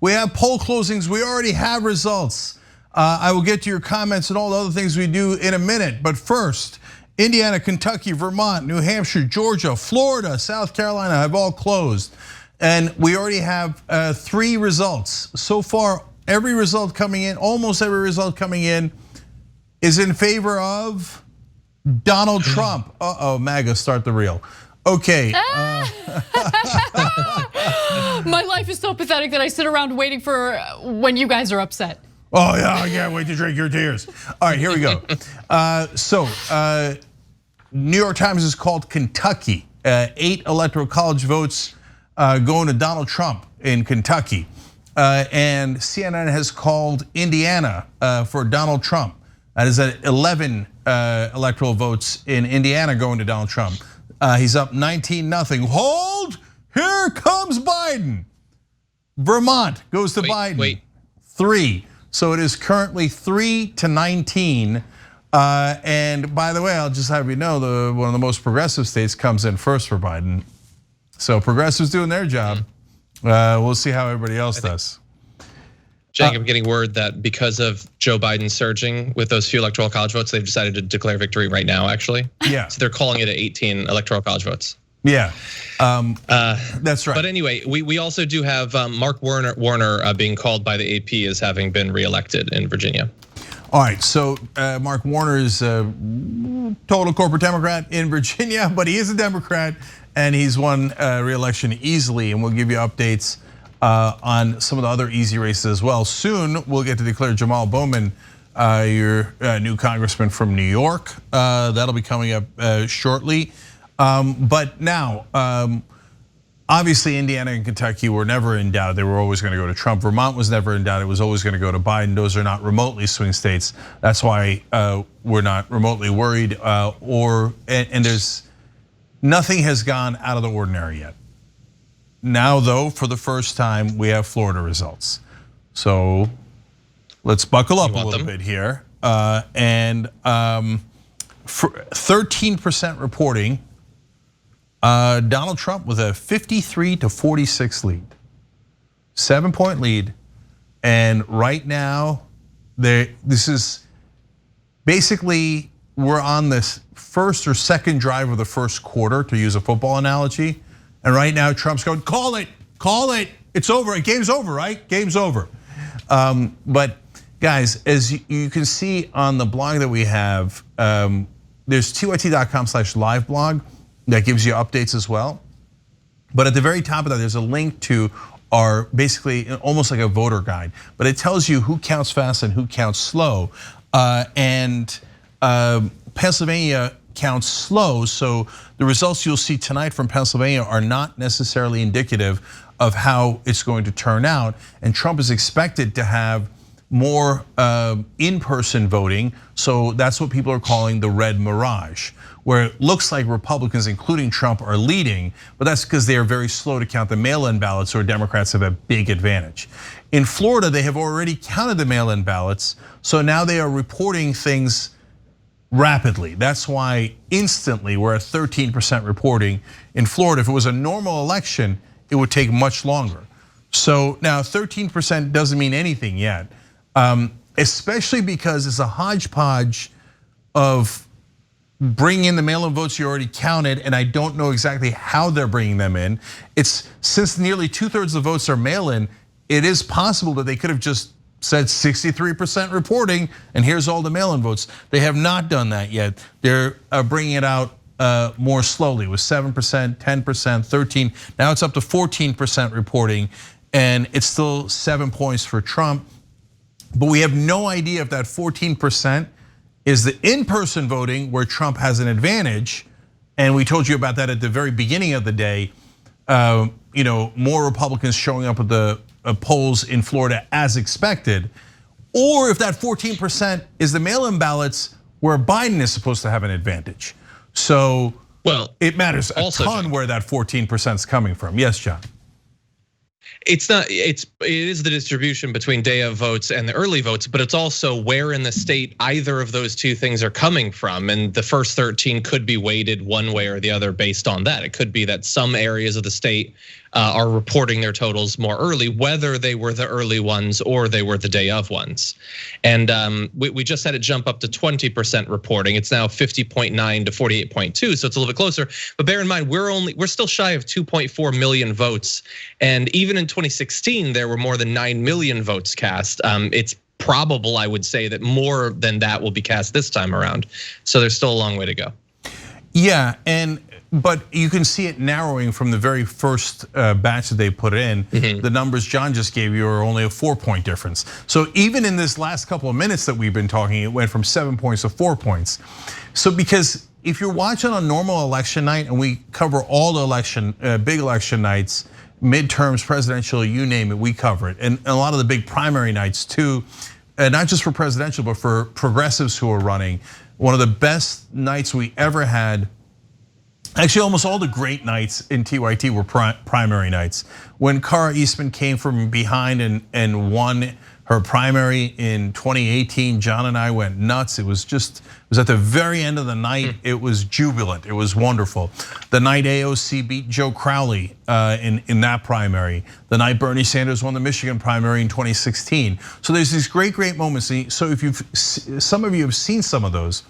We have poll closings. We already have results. I will get to your comments and all the other things we do in a minute. But first, Indiana, Kentucky, Vermont, New Hampshire, Georgia, Florida, South Carolina have all closed. And we already have 3 results. So far, every result coming in, almost every result coming in is in favor of Donald Trump. MAGA, start the reel. Okay. My life is so pathetic that I sit around waiting for when you guys are upset. Oh yeah, I can't wait to drink your tears. All right, here we go. New York Times has called Kentucky 8 electoral college votes going to Donald Trump in Kentucky. And CNN has called Indiana for Donald Trump. That is at 11 electoral votes in Indiana going to Donald Trump. He's up 19-0. Hold, here comes Biden. Vermont goes to Biden. 3. So it is currently 3-19. And by the way, I'll just have you know, one of the most progressive states comes in first for Biden. So progressives doing their job. We'll see how everybody else does. Cenk, I'm getting word that because of Joe Biden surging with those few electoral college votes, they've decided to declare victory right now, actually. Yeah. So they're calling it at 18 electoral college votes. Yeah, that's right. But anyway, we also do have Mark Warner being called by the AP as having been reelected in Virginia. All right, so Mark Warner is a total corporate Democrat in Virginia, but he is a Democrat and he's won re-election easily, and we'll give you updates on some of the other easy races as well. Soon, we'll get to declare Jamal Bowman your new congressman from New York. That'll be coming up shortly. But now, obviously Indiana and Kentucky were never in doubt. They were always gonna go to Trump. Vermont was never in doubt. It was always gonna go to Biden. Those are not remotely swing states. That's why we're not remotely worried and there's nothing has gone out of the ordinary yet. Now though, for the first time, we have Florida results. So let's buckle up a little bit here. 13% reporting, Donald Trump with a 53-46 lead, 7-point lead. And right now, this is basically, we're on this first or second drive of the first quarter, to use a football analogy. And right now, Trump's going, call it, it's over, game's over, right? Game's over. But guys, as you can see on the blog that we have, there's tyt.com/live blog that gives you updates as well. But at the very top of that, there's a link to our basically almost like a voter guide, but it tells you who counts fast and who counts slow. Pennsylvania counts slow, so the results you'll see tonight from Pennsylvania are not necessarily indicative of how it's going to turn out. And Trump is expected to have more in-person voting, so that's what people are calling the red mirage, where it looks like Republicans, including Trump, are leading, but that's because they are very slow to count the mail-in ballots, or Democrats have a big advantage. In Florida, they have already counted the mail-in ballots, so now they are reporting things rapidly. That's why instantly we're at 13% reporting in Florida. If it was a normal election, it would take much longer. So now 13% doesn't mean anything yet. Especially because it's a hodgepodge of bringing in the mail-in votes you already counted, and I don't know exactly how they're bringing them in. It's since nearly 2/3 of the votes are mail-in, it is possible that they could have just said 63% reporting, and here's all the mail-in votes. They have not done that yet. They're bringing it out more slowly with 7%, 10%, 13. Now it's up to 14% reporting, and it's still 7 points for Trump. But we have no idea if that 14% is the in-person voting where Trump has an advantage. And we told you about that at the very beginning of the day. More Republicans showing up at the polls in Florida as expected. Or if that 14% is the mail-in ballots where Biden is supposed to have an advantage. So it matters a ton where that 14% is coming from. Yes, John. It is the distribution between day of votes and the early votes, but it's also where in the state either of those two things are coming from. And the first 13 could be weighted one way or the other based on that. It could be that some areas of the state are reporting their totals more early, whether they were the early ones or they were the day of ones. And we just had it jump up to 20% reporting. It's now 50.9 to 48.2, so it's a little bit closer. But bear in mind, we're still shy of 2.4 million votes. And even in 2016, there were more than 9 million votes cast. It's probable, I would say, that more than that will be cast this time around. So there's still a long way to go. Yeah, but you can see it narrowing from the very first batch that they put in. The numbers John just gave you are only a 4-point difference. So even in this last couple of minutes that we've been talking, it went from 7 points to 4 points. So because if you're watching on normal election night, and we cover all the big election nights, midterms, presidential, you name it, we cover it. And a lot of the big primary nights too, not just for presidential, but for progressives who are running. One of the best nights we ever had. Actually, almost all the great nights in TYT were primary nights. When Cara Eastman came from behind and won her primary in 2018, John and I went nuts. It was at the very end of the night. It was jubilant. It was wonderful. The night AOC beat Joe Crowley in that primary. The night Bernie Sanders won the Michigan primary in 2016. So there's these great moments. So if some of you have seen some of those,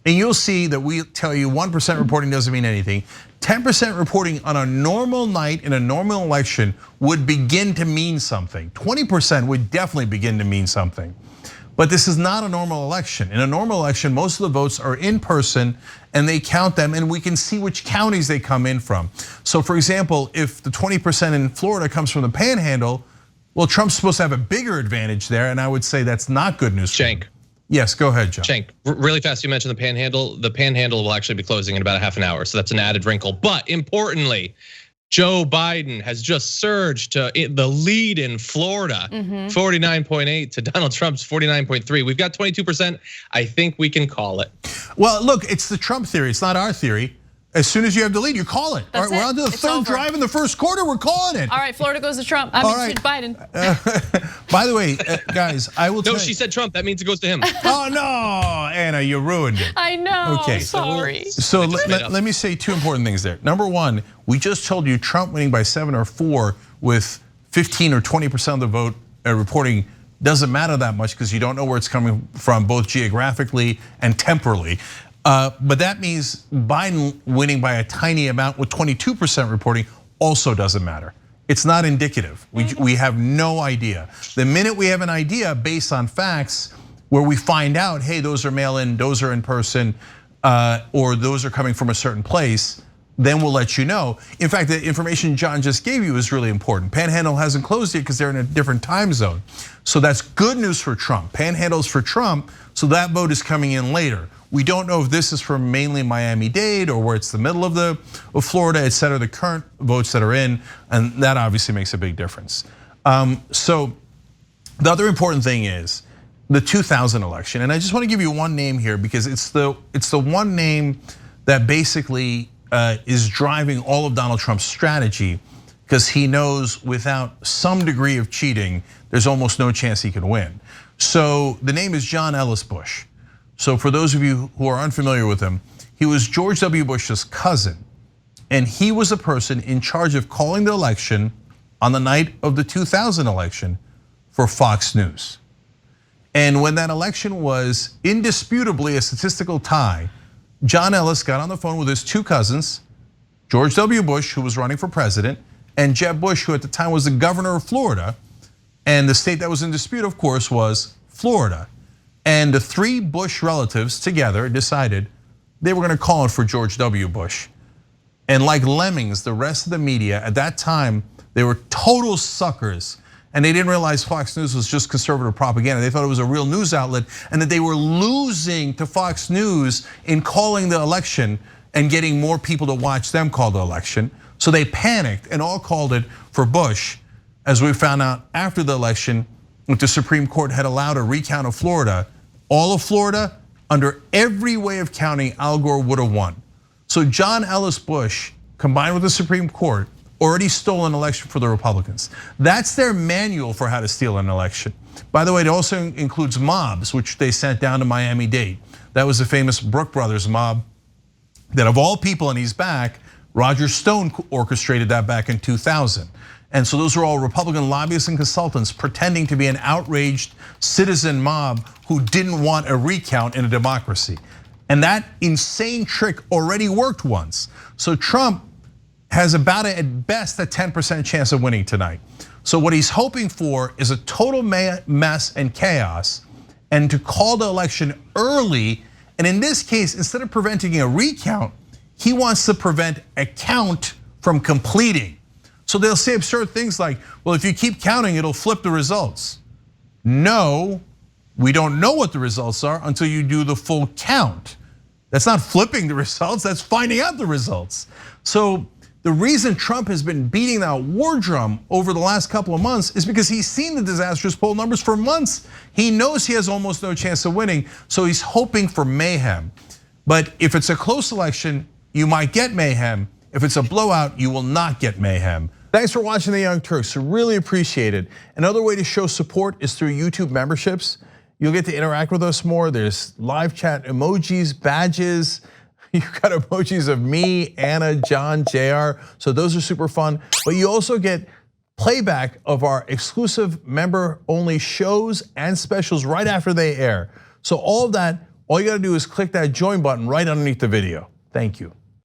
and you'll see that we tell you 1% reporting doesn't mean anything. 10% reporting on a normal night in a normal election would begin to mean something. 20% would definitely begin to mean something. But this is not a normal election. In a normal election, most of the votes are in person and they count them, and we can see which counties they come in from. So for example, if the 20% in Florida comes from the Panhandle, well, Trump's supposed to have a bigger advantage there, and I would say that's not good news. Cenk. Yes, go ahead, John. Cenk, really fast, you mentioned the Panhandle. The Panhandle will actually be closing in about a half an hour, so that's an added wrinkle. But importantly, Joe Biden has just surged to the lead in Florida, 49.8 to Donald Trump's 49.3. We've got 22%. I think we can call it. Well, look, it's the Trump theory. It's not our theory. As soon as you have the lead, you call it. All right, we're on to the third drive in the first quarter. We're calling it. All right, Florida goes to Trump. I mean, to Biden. By the way, guys, I will tell you. No, she said Trump. That means it goes to him. Oh no, Anna, you ruined it. I know. Okay, sorry. So let me say 2 important things there. Number one, we just told you Trump winning by 7 or 4 with 15 or 20% of the vote reporting doesn't matter that much because you don't know where it's coming from, both geographically and temporally. But that means Biden winning by a tiny amount with 22% reporting also doesn't matter. It's not indicative. We have no idea. The minute we have an idea based on facts where we find out, hey, those are mail-in, those are in person, or those are coming from a certain place, then we'll let you know. In fact, the information John just gave you is really important. Panhandle hasn't closed yet because they're in a different time zone. So that's good news for Trump. Panhandle's for Trump, so that vote is coming in later. We don't know if this is from mainly Miami-Dade or where it's the middle of Florida, et cetera, the current votes that are in, and that obviously makes a big difference. So the other important thing is the 2000 election, and I just want to give you one name here because it's the one name that basically is driving all of Donald Trump's strategy, because he knows without some degree of cheating, there's almost no chance he can win. So the name is John Ellis Bush. So for those of you who are unfamiliar with him, he was George W. Bush's cousin, and he was a person in charge of calling the election on the night of the 2000 election for Fox News. And when that election was indisputably a statistical tie, John Ellis got on the phone with his 2 cousins, George W. Bush, who was running for president, and Jeb Bush, who at the time was the governor of Florida. And the state that was in dispute, of course, was Florida. And the 3 Bush relatives together decided they were going to call it for George W. Bush. And like lemmings, the rest of the media at that time, they were total suckers. And they didn't realize Fox News was just conservative propaganda. They thought it was a real news outlet and that they were losing to Fox News in calling the election and getting more people to watch them call the election. So they panicked and all called it for Bush. As we found out after the election, the Supreme Court had allowed a recount of Florida, all of Florida, under every way of counting, Al Gore would have won. So John Ellis Bush, combined with the Supreme Court, already stole an election for the Republicans. That's their manual for how to steal an election. By the way, it also includes mobs, which they sent down to Miami-Dade. That was the famous Brooke Brothers mob that of all people, and he's back, Roger Stone orchestrated that back in 2000. And so those are all Republican lobbyists and consultants pretending to be an outraged citizen mob who didn't want a recount in a democracy. And that insane trick already worked once. So Trump has about at best a 10% chance of winning tonight. So what he's hoping for is a total mess and chaos, and to call the election early. And in this case, instead of preventing a recount, he wants to prevent a count from completing. So they'll say absurd things like, well, if you keep counting, it'll flip the results. No, we don't know what the results are until you do the full count. That's not flipping the results, that's finding out the results. So the reason Trump has been beating that war drum over the last couple of months is because he's seen the disastrous poll numbers for months. He knows he has almost no chance of winning, so he's hoping for mayhem. But if it's a close election, you might get mayhem. If it's a blowout, you will not get mayhem. Thanks for watching The Young Turks, really appreciate it. Another way to show support is through YouTube memberships. You'll get to interact with us more. There's live chat emojis, badges. You've got emojis of me, Anna, John, JR. So those are super fun. But you also get playback of our exclusive member-only shows and specials right after they air. So all of that, all you gotta do is click that join button right underneath the video. Thank you.